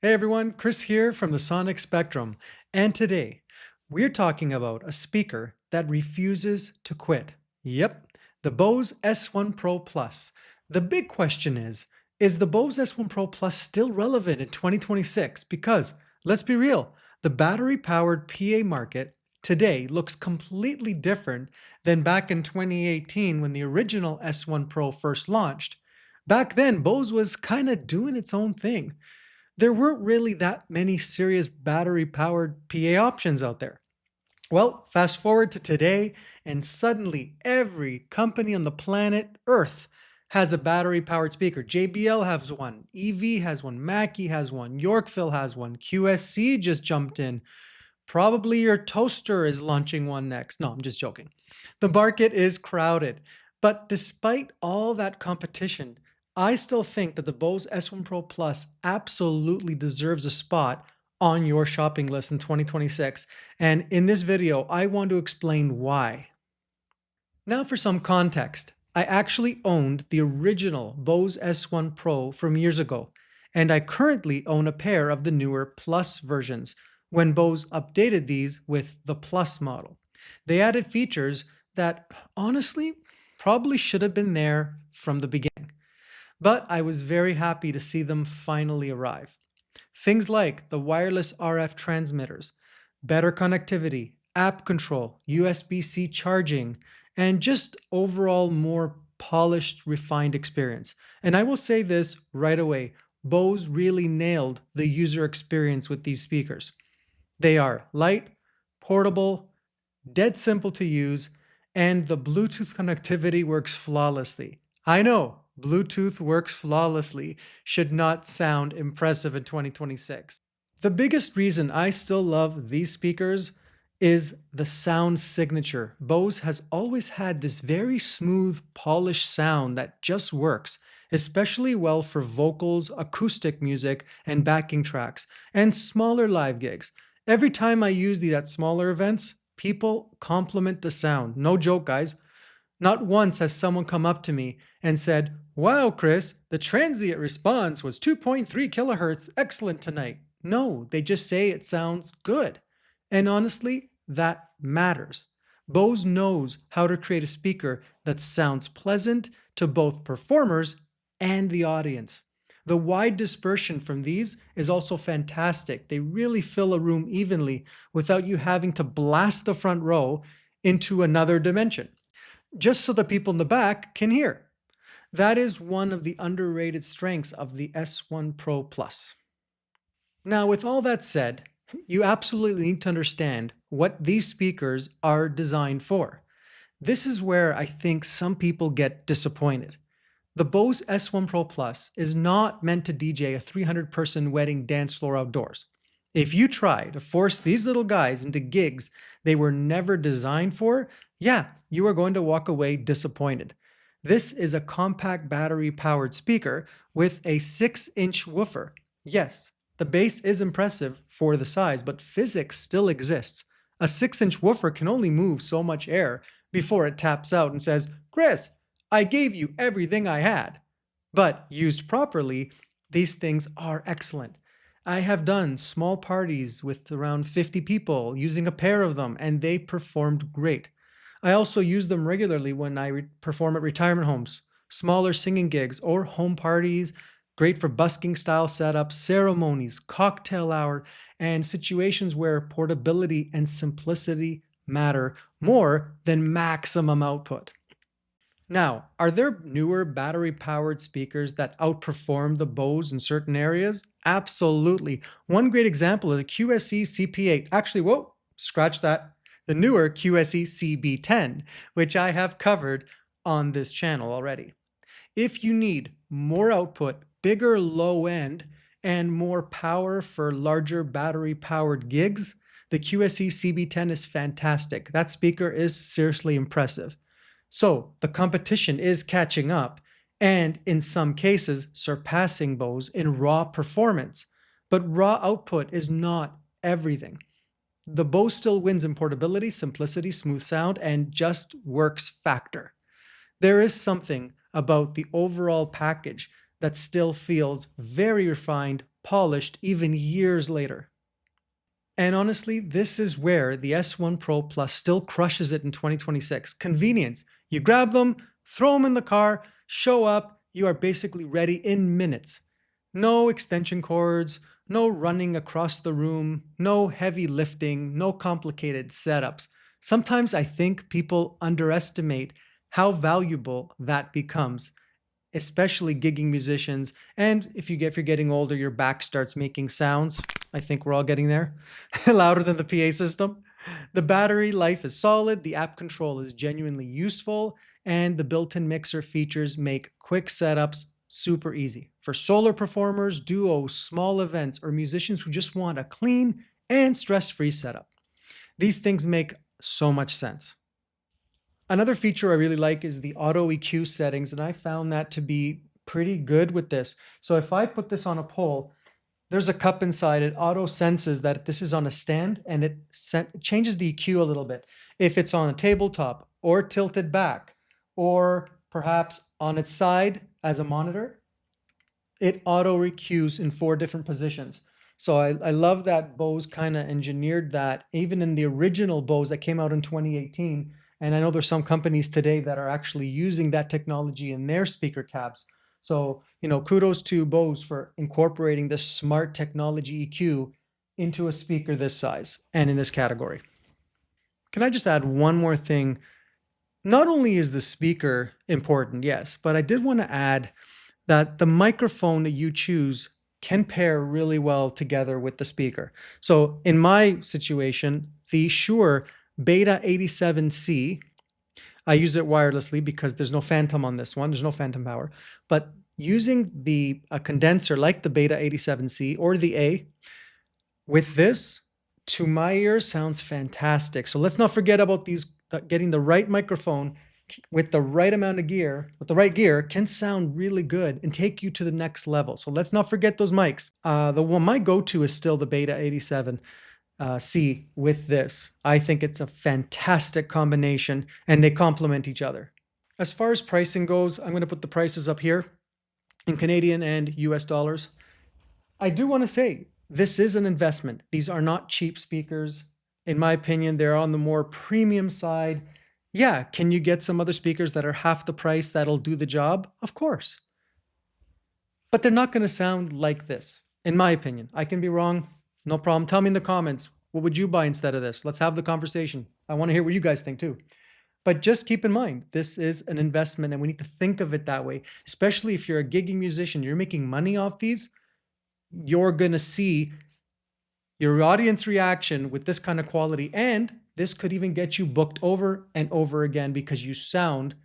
Hey everyone, Chris here from the Sonic Spectrum, and today we're talking about a speaker that refuses to quit. Yep, the Bose S1 Pro Plus. The big question is the Bose S1 Pro Plus still relevant in 2026? Because, let's be real, the battery-powered PA market today looks completely different than back in 2018 when the original S1 Pro first launched. Back then, Bose was kind of doing its own thing. There weren't really that many serious battery powered PA options out there. Well, fast forward to today, and suddenly every company on the planet Earth has a battery powered speaker. JBL has one, EV has one, Mackie has one, Yorkville has one, QSC just jumped in. Probably your toaster is launching one next. No, I'm just joking. The market is crowded. But despite all that competition, I still think that the Bose S1 Pro Plus absolutely deserves a spot on your shopping list in 2026. And in this video, I want to explain why. Now for some context. I actually owned the original Bose S1 Pro from years ago, and I currently own a pair of the newer Plus versions when Bose updated these with the Plus model. They added features that honestly probably should have been there from the beginning, but I was very happy to see them finally arrive. Things like the wireless RF transmitters, better connectivity, app control, USB-C charging, and just overall more polished, refined experience. And I will say this right away, Bose really nailed the user experience with these speakers. They are light, portable, dead simple to use, and the Bluetooth connectivity works flawlessly. I know, Bluetooth works flawlessly should not sound impressive in 2026. The biggest reason I still love these speakers is the sound signature. Bose has always had this very smooth, polished sound that just works, especially well for vocals, acoustic music, and backing tracks, and smaller live gigs. Every time I use these at smaller events, people compliment the sound. No joke, guys. Not once has someone come up to me and said, "Wow, Chris, the transient response was 2.3 kilohertz, excellent tonight." No, they just say it sounds good. And honestly, that matters. Bose knows how to create a speaker that sounds pleasant to both performers and the audience. The wide dispersion from these is also fantastic. They really fill a room evenly without you having to blast the front row into another dimension, just so the people in the back can hear. That is one of the underrated strengths of the S1 Pro Plus. Now, with all that said, you absolutely need to understand what these speakers are designed for. This is where I think some people get disappointed. The Bose S1 Pro Plus is not meant to DJ a 300-person wedding dance floor outdoors. If you try to force these little guys into gigs they were never designed for, yeah, you are going to walk away disappointed. This is a compact battery-powered speaker with a 6-inch woofer. Yes, the bass is impressive for the size, but physics still exists. A 6-inch woofer can only move so much air before it taps out and says, "Chris, I gave you everything I had." But used properly, these things are excellent. I have done small parties with around 50 people using a pair of them, and they performed great. I also use them regularly when I perform at retirement homes, smaller singing gigs, or home parties. Great for busking style setups, ceremonies, cocktail hour, and situations where portability and simplicity matter more than maximum output. Now, are there newer battery-powered speakers that outperform the Bose in certain areas? Absolutely. One great example is the QSC CP8. Actually, whoa, scratch that. The newer QSC CB10, which I have covered on this channel already. If you need more output, bigger low end, and more power for larger battery-powered gigs, the QSC CB10 is fantastic. That speaker is seriously impressive. So the competition is catching up and in some cases surpassing Bose in raw performance. But raw output is not everything. The Bose still wins in portability, simplicity, smooth sound, and just works factor. There is something about the overall package that still feels very refined, polished, even years later. And honestly, this is where the S1 Pro Plus still crushes it in 2026. Convenience. You grab them, throw them in the car, show up, you are basically ready in minutes. No extension cords, no running across the room, no heavy lifting, no complicated setups. Sometimes I think people underestimate how valuable that becomes, especially gigging musicians. And if you're getting older, your back starts making sounds. I think we're all getting there, louder than the PA system. The battery life is solid, the app control is genuinely useful, and the built-in mixer features make quick setups super easy. For solo performers, duos, small events, or musicians who just want a clean and stress-free setup. These things make so much sense. Another feature I really like is the auto EQ settings, and I found that to be pretty good with this. So if I put this on a pole, there's a cup inside. It auto senses that this is on a stand, and it changes the EQ a little bit. If it's on a tabletop or tilted back, or perhaps on its side as a monitor, it auto EQs in 4 different positions. So I love that Bose kind of engineered that even in the original Bose that came out in 2018. And I know there's some companies today that are actually using that technology in their speaker cabs. So, kudos to Bose for incorporating this smart technology EQ into a speaker this size and in this category. Can I just add one more thing? Not only is the speaker important, yes, but I did want to add that the microphone that you choose can pair really well together with the speaker. So in my situation, the Shure Beta 87C, I use it wirelessly because there's no phantom on this one. There's no phantom power. But using a condenser like the Beta 87C or the A with this, to my ears, sounds fantastic. So let's not forget about getting the right microphone with the right amount of gear, with the right gear, can sound really good and take you to the next level. So let's not forget those mics. My go-to is still the Beta 87 C with this. I think it's a fantastic combination and they complement each other. As far as pricing goes, I'm going to put the prices up here in Canadian and US dollars. I do want to say this is an investment. These are not cheap speakers. In my opinion, they're on the more premium side. Yeah, can you get some other speakers that are half the price that'll do the job? Of course. But they're not going to sound like this, in my opinion. I can be wrong. No problem. Tell me in the comments, what would you buy instead of this? Let's have the conversation. I want to hear what you guys think too. But just keep in mind, this is an investment and we need to think of it that way, especially if you're a gigging musician, you're making money off these, you're going to see your audience reaction with this kind of quality. And this could even get you booked over and over again because you sound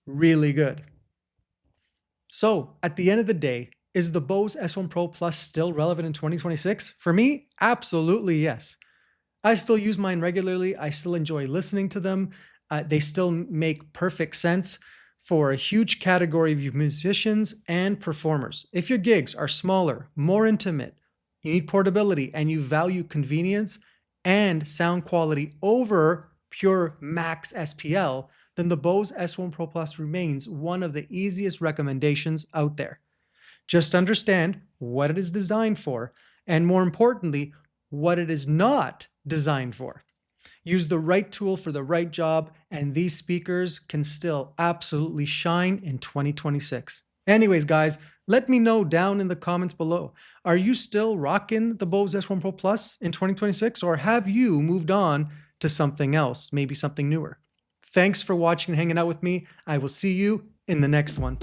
really good. So at the end of the day, is the Bose S1 Pro Plus still relevant in 2026? For me, absolutely yes. I still use mine regularly. I still enjoy listening to them. They still make perfect sense for a huge category of musicians and performers. If your gigs are smaller, more intimate, you need portability, and you value convenience and sound quality over pure max SPL, then the Bose S1 Pro Plus remains one of the easiest recommendations out there. Just understand what it is designed for, and more importantly, what it is not designed for. Use the right tool for the right job, and these speakers can still absolutely shine in 2026. Anyways, guys, let me know down in the comments below. Are you still rocking the Bose S1 Pro Plus in 2026, or have you moved on to something else, maybe something newer? Thanks for watching and hanging out with me. I will see you in the next one.